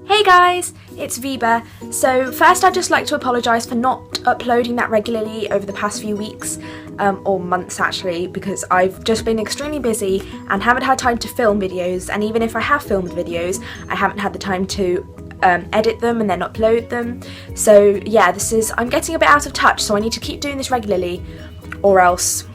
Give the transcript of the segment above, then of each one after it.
Hey guys, it's Viba. So first I'd just like to apologise for not uploading that regularly over the past few weeks, or months actually, because I've just been extremely busy and haven't had time to film videos, and even if I have filmed videos, I haven't had the time to edit them and then upload them. So yeah, I'm getting a bit out of touch, so I need to keep doing this regularly or else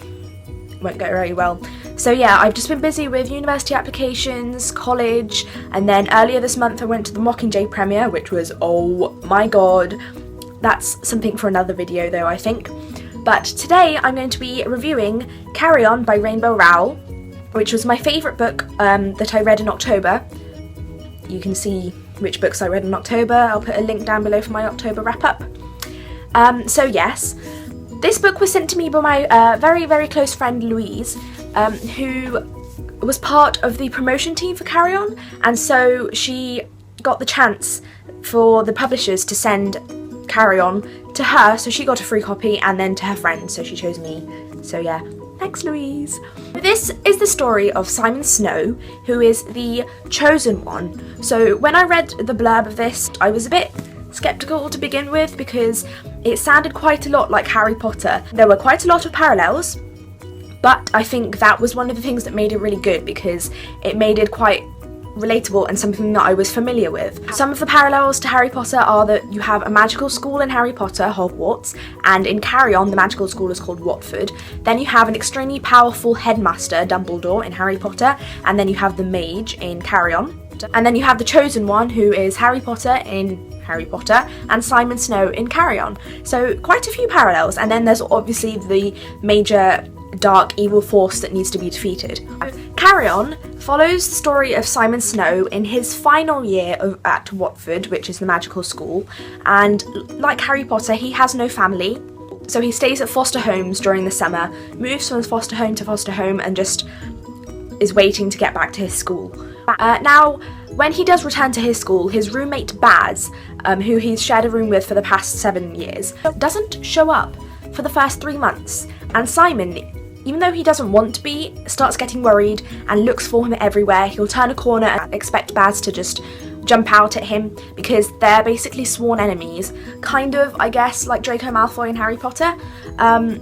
it won't go very well. So yeah, I've just been busy with university applications, college, and then earlier this month I went to the Mockingjay premiere, which was, oh my god, that's something for another video though, I think. But today I'm going to be reviewing Carry On by Rainbow Rowell, which was my favourite book that I read in October. You can see which books I read in October. I'll put a link down below for my October wrap-up. So yes, this book was sent to me by my very, very close friend Louise, who was part of the promotion team for Carry On, and so she got the chance for the publishers to send Carry On to her, so she got a free copy, and then to her friends, so she chose me. So yeah, thanks Louise. This is the story of Simon Snow, who is the chosen one. So when I read the blurb of this, I was a bit skeptical to begin with because it sounded quite a lot like Harry Potter. There were quite a lot of parallels, but I think that was one of the things that made it really good because it made it quite relatable and something that I was familiar with. Some of the parallels to Harry Potter are that you have a magical school in Harry Potter, Hogwarts, and in Carry On the magical school is called Watford. Then you have an extremely powerful headmaster, Dumbledore, in Harry Potter, and then you have the mage in Carry On. And then you have the chosen one, who is Harry Potter in Harry Potter, and Simon Snow in Carry On. So quite a few parallels, and then there's obviously the major dark evil force that needs to be defeated. Carry On follows the story of Simon Snow in his final year at Watford, which is the magical school, and like Harry Potter, he has no family, so he stays at foster homes during the summer, moves from foster home to foster home, and just is waiting to get back to his school. Now, when he does return to his school, his roommate Baz, who he's shared a room with for the past 7 years, doesn't show up for the first 3 months, and Simon, even though he doesn't want to be, starts getting worried and looks for him everywhere. He'll turn a corner and expect Baz to just jump out at him because they're basically sworn enemies, kind of, I guess, like Draco Malfoy and Harry Potter.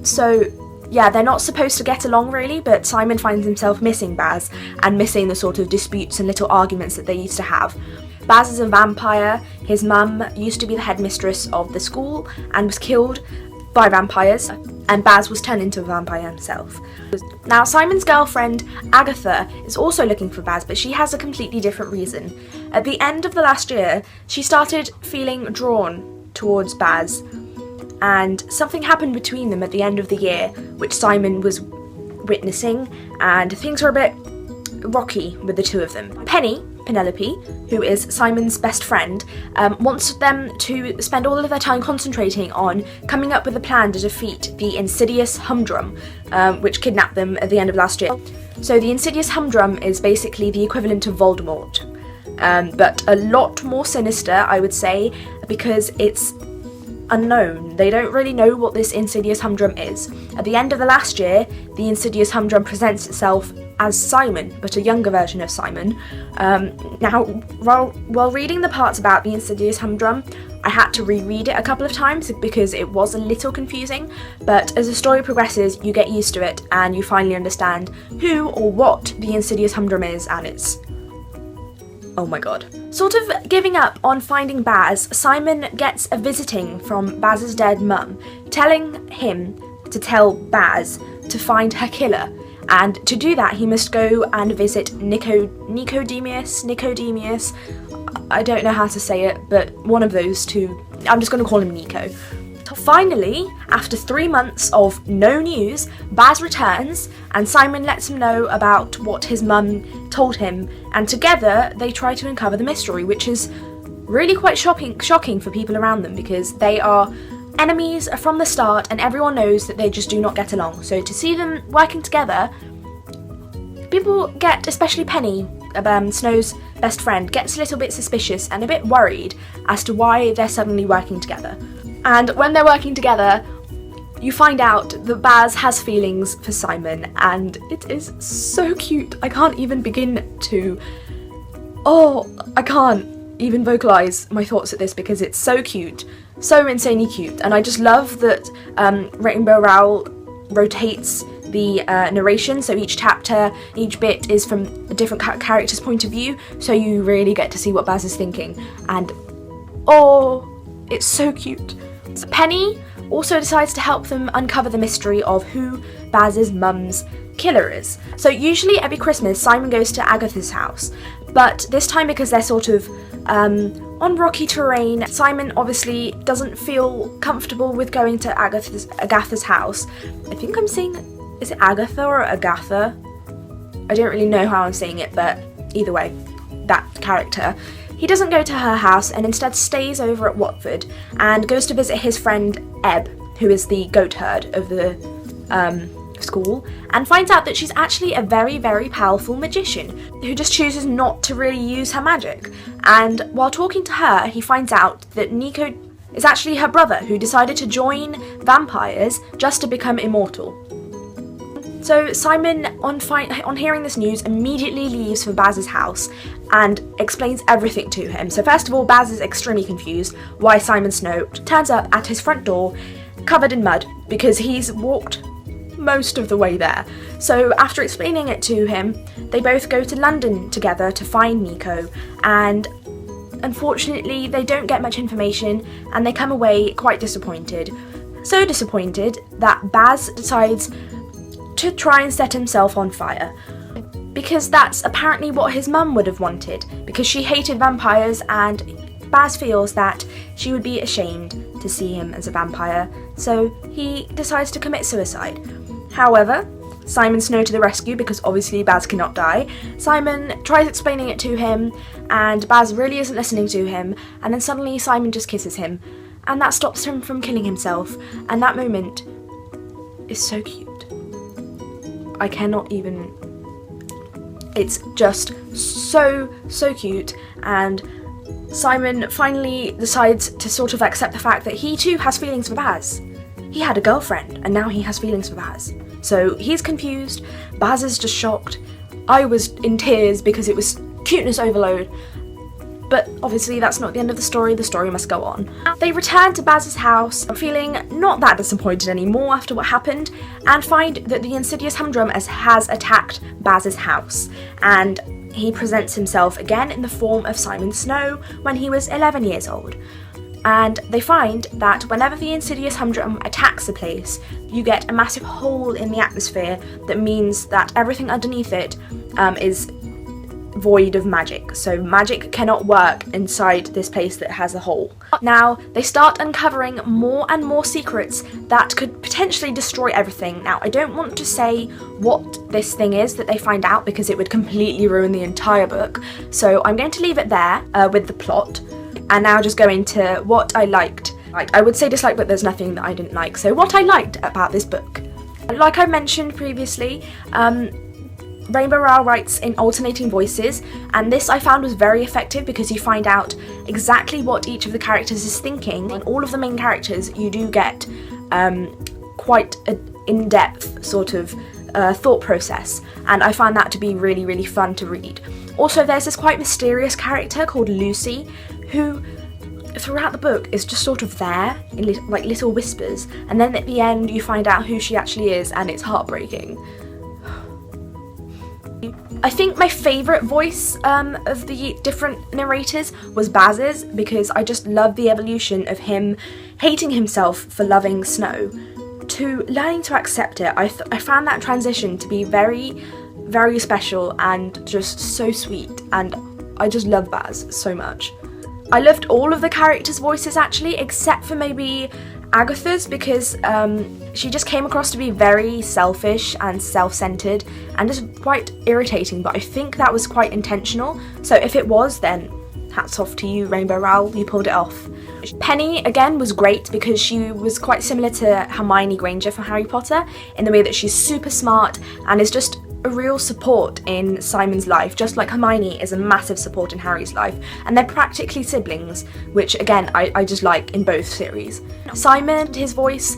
So yeah, they're not supposed to get along really, but Simon finds himself missing Baz and missing the sort of disputes and little arguments that they used to have. Baz is a vampire. His mum used to be the headmistress of the school and was killed by vampires, and Baz was turned into a vampire himself. Now, Simon's girlfriend, Agatha, is also looking for Baz, but she has a completely different reason. At the end of the last year, she started feeling drawn towards Baz, and something happened between them at the end of the year, which Simon was witnessing, and things were a bit rocky with the two of them. Penelope, who is Simon's best friend, wants them to spend all of their time concentrating on coming up with a plan to defeat the insidious Humdrum, which kidnapped them at the end of last year. So the insidious Humdrum is basically the equivalent of Voldemort, but a lot more sinister, I would say, because it's unknown. They don't really know what this insidious Humdrum is. At the end of the last year, the insidious Humdrum presents itself as Simon, but a younger version of Simon. Now, while reading the parts about the insidious Humdrum, I had to reread it a couple of times because it was a little confusing, but as the story progresses, you get used to it and you finally understand who or what the insidious Humdrum is, and it's oh my god. Sort of giving up on finding Baz, Simon gets a visiting from Baz's dead mum, telling him to tell Baz to find her killer, and to do that he must go and visit Nicodemus, I don't know how to say it, but one of those two, I'm just going to call him Nico. Finally, after 3 months of no news, Baz returns and Simon lets him know about what his mum told him, and together they try to uncover the mystery, which is really quite shocking for people around them because they are enemies from the start and everyone knows that they just do not get along. So to see them working together, people get, especially Penny, Snow's best friend, gets a little bit suspicious and a bit worried as to why they're suddenly working together. And when they're working together, you find out that Baz has feelings for Simon, and it is so cute. I can't even begin to... Oh, I can't. even vocalise my thoughts at this because it's so cute, so insanely cute, and I just love that Rainbow Rowell rotates the narration, so each chapter, each bit is from a different character's point of view, so you really get to see what Baz is thinking, and oh, it's so cute. So Penny also decides to help them uncover the mystery of who Baz's mum's killer is. So usually every Christmas Simon goes to Agatha's house, but this time, because they're sort of on rocky terrain, Simon obviously doesn't feel comfortable with going to Agatha's house. I think I'm saying, is it Agatha or Agatha? I don't really know how I'm saying it, but either way, that character. He doesn't go to her house and instead stays over at Watford and goes to visit his friend Eb, who is the goat herd of the school, and finds out that she's actually a very, very powerful magician who just chooses not to really use her magic. And while talking to her, he finds out that Nico is actually her brother who decided to join vampires just to become immortal. So Simon, on hearing this news, immediately leaves for Baz's house and explains everything to him. So first of all, Baz is extremely confused why Simon Snow turns up at his front door covered in mud because he's walked most of the way there. So after explaining it to him, they both go to London together to find Nico, and unfortunately they don't get much information and they come away quite disappointed. So disappointed that Baz decides to try and set himself on fire, because that's apparently what his mum would have wanted, because she hated vampires and Baz feels that she would be ashamed to see him as a vampire, so he decides to commit suicide. However, Simon Snow to the rescue, because obviously Baz cannot die. Simon tries explaining it to him and Baz really isn't listening to him, and then suddenly Simon just kisses him and that stops him from killing himself, and that moment is so cute. I cannot even, it's just so cute, and Simon finally decides to sort of accept the fact that he too has feelings for Baz. He had a girlfriend and now he has feelings for Baz. So he's confused, Baz is just shocked. I was in tears because it was cuteness overload. But obviously that's not the end of the story must go on. They return to Baz's house, feeling not that disappointed anymore after what happened, and find that the insidious humdrum has attacked Baz's house, and he presents himself again in the form of Simon Snow when he was 11 years old. And they find that whenever the insidious humdrum attacks a place, you get a massive hole in the atmosphere that means that everything underneath it is void of magic, so magic cannot work inside this place that has a hole. Now they start uncovering more and more secrets that could potentially destroy everything. Now I don't want to say what this thing is that they find out because it would completely ruin the entire book, so I'm going to leave it there with the plot, and now just go into what I liked. I would say dislike, but there's nothing that I didn't like. So what I liked about this book, like I mentioned previously, Rainbow Rowell writes in alternating voices, and this I found was very effective because you find out exactly what each of the characters is thinking. In all of the main characters you do get quite an in-depth sort of thought process, and I found that to be really fun to read. Also, there's this quite mysterious character called Lucy who throughout the book is just sort of there in like little whispers, and then at the end you find out who she actually is, and it's heartbreaking. I think my favourite voice of the different narrators was Baz's, because I just love the evolution of him hating himself for loving Snow to learning to accept it. I found that transition to be very special and just so sweet, and I just love Baz so much. I loved all of the characters' voices actually, except for maybe Agatha's, because she just came across to be very selfish and self-centered and just quite irritating, but I think that was quite intentional, so if it was, then hats off to you, Rainbow Rowell, you pulled it off. Penny again was great because she was quite similar to Hermione Granger from Harry Potter in the way that she's super smart and is just a real support in Simon's life, just like Hermione is a massive support in Harry's life, and they're practically siblings, which again I just like in both series. Simon, his voice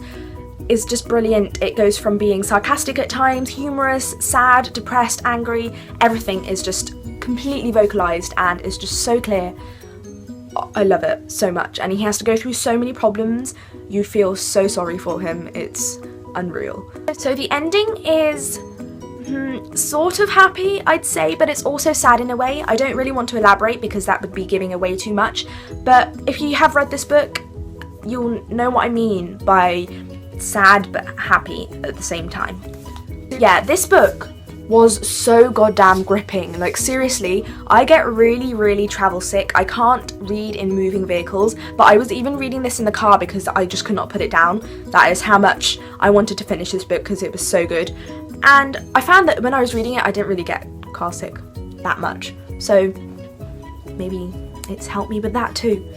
is just brilliant. It goes from being sarcastic at times, humorous, sad, depressed, angry, everything is just completely vocalised and is just so clear. I love it so much, and he has to go through so many problems. You feel so sorry for him. It's unreal. So the ending is sort of happy, I'd say, but it's also sad in a way. I don't really want to elaborate because that would be giving away too much, but if you have read this book, you'll know what I mean by sad but happy at the same time. Yeah, this book was so goddamn gripping. Like, seriously, I get really travel sick. I can't read in moving vehicles, but I was even reading this in the car because I just could not put it down. That is how much I wanted to finish this book because it was so good. And I found that when I was reading it, I didn't really get car sick that much. So maybe it's helped me with that too.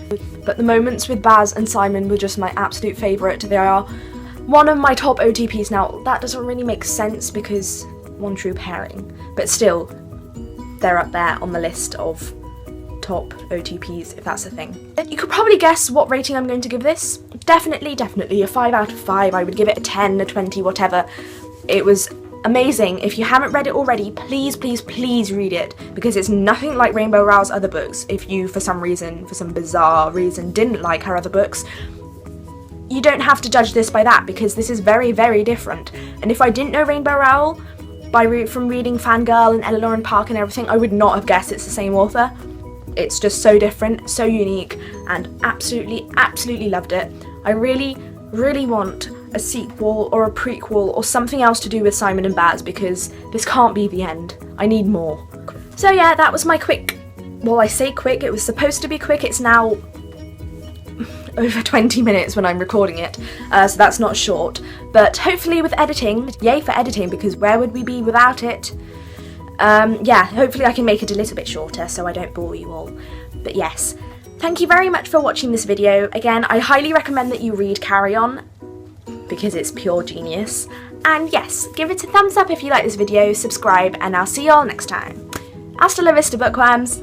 But the moments with Baz and Simon were just my absolute favourite. They are one of my top OTPs. Now, that doesn't really make sense because one true pairing, but still, they're up there on the list of top OTPs, if that's a thing. You could probably guess what rating I'm going to give this. Definitely a 5 out of 5. I would give it a 10, a 20, whatever. It was amazing. If you haven't read it already, please read it, because it's nothing like Rainbow Rowell's other books. If you, for some bizarre reason, didn't like her other books, you don't have to judge this by that, because this is very different. And if I didn't know Rainbow Rowell from reading Fangirl and Eleanor and Park and everything, I would not have guessed it's the same author. It's just so different, so unique, and absolutely loved it. I really want a sequel or a prequel or something else to do with Simon and Baz, because this can't be the end. I need more. So yeah, that was my quick, well, I say quick, it was supposed to be quick, it's now over 20 minutes when I'm recording it, so that's not short, but hopefully with editing, yay for editing, because where would we be without it? Yeah, hopefully I can make it a little bit shorter so I don't bore you all. But yes, thank you very much for watching this video. Again, I highly recommend that you read Carry On, because it's pure genius. And yes, give it a thumbs up if you like this video, subscribe, and I'll see you all next time. Hasta la vista, bookworms!